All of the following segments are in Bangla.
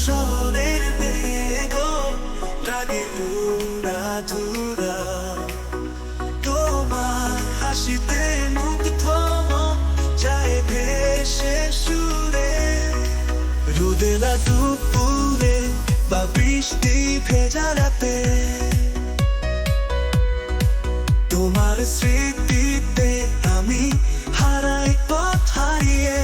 শহরের মেঘ লাগে উড়াধুরা, তোমার হাসিতে মুগ্ধ মন যায় ভেসে সুরে। রোদেলা দুপুরে বা বৃষ্টি ভেজা রাতে, তোমার স্মৃতিতে আমি হারাই পথ হারিয়ে।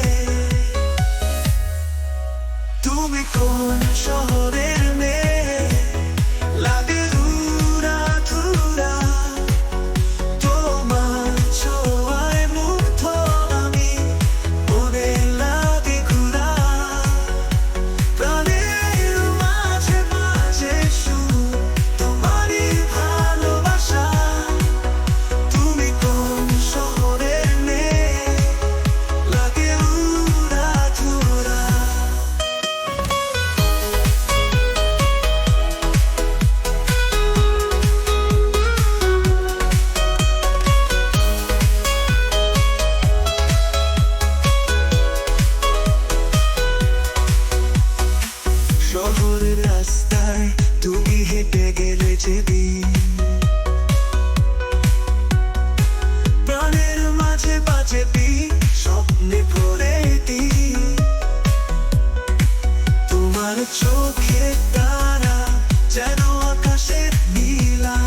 তুমি কোন শহরের মেয়ে লাগে উড়াধুরা, তোমার ছোঁয়ায় মুগ্ধ আমি মনে লাগে ঘুরা। প্রাণের মাঝে মাঝে সুর তোমারই ভালোবাসা। তুমি কোন শহরের মেয়ে লাগে উড়াধুরা। শহরের রাস্তায় তুমি হেঁটে গেলে যেদিন, প্রাণের মাঝে বাজে বিন, স্বপ্নে ভরে দিন। তোমার চোখে তারা যেন আকাশের নীলা,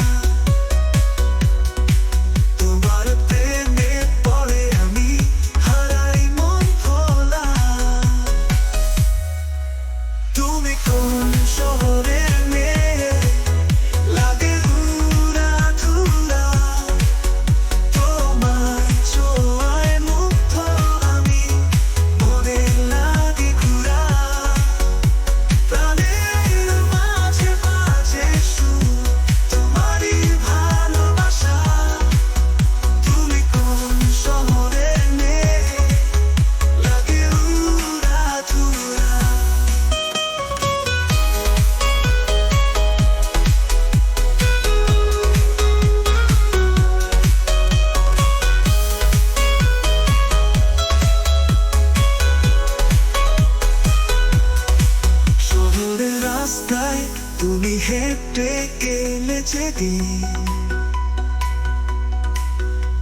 তোমার প্রেমে পড়ে আমি হারাই মন ভোলা। তুমি কোন শহরের মেয়ে লাগে উড়াধুরা, তোমার ছোঁয়ায় মুগ্ধ আমি মনে লাগে ঘুরা। প্রাণের মাঝে মাঝে সুর তোমারই ভালোবাসা। তুমি কোন শহরের মেয়ে লাগে উড়াধুরা। শহরের রাস্তায় তুমি হেঁটে গেলে যেদিন,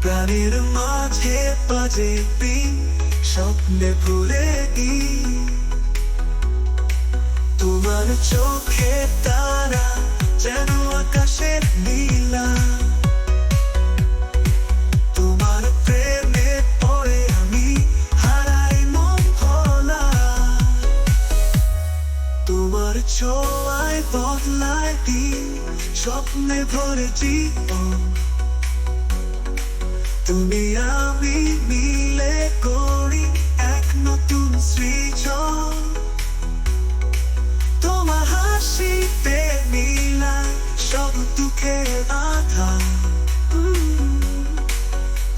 প্রাণের মাঝে বাজে বিন, স্বপ্নে ভুলে দিন। তোমার চোখে তারা যেন আকাশের নীলা, তোমার প্রেমে পড়ে আমি হারাই মন ভোলা। তোমার ছোঁয়ায় বদলায় দিন, স্বপ্নে ভরে জীবন। তুমি আমি মিলে করি এক নতুন সৃজন। তোমার হাসিতে মিলায় সব দুঃখের আধার।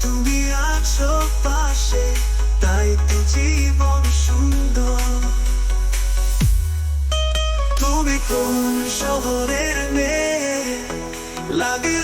তুমি আছো পাশে, তাই তো জীবন সুন্দর। তুমি কোন শহরের মেয়ে লাগে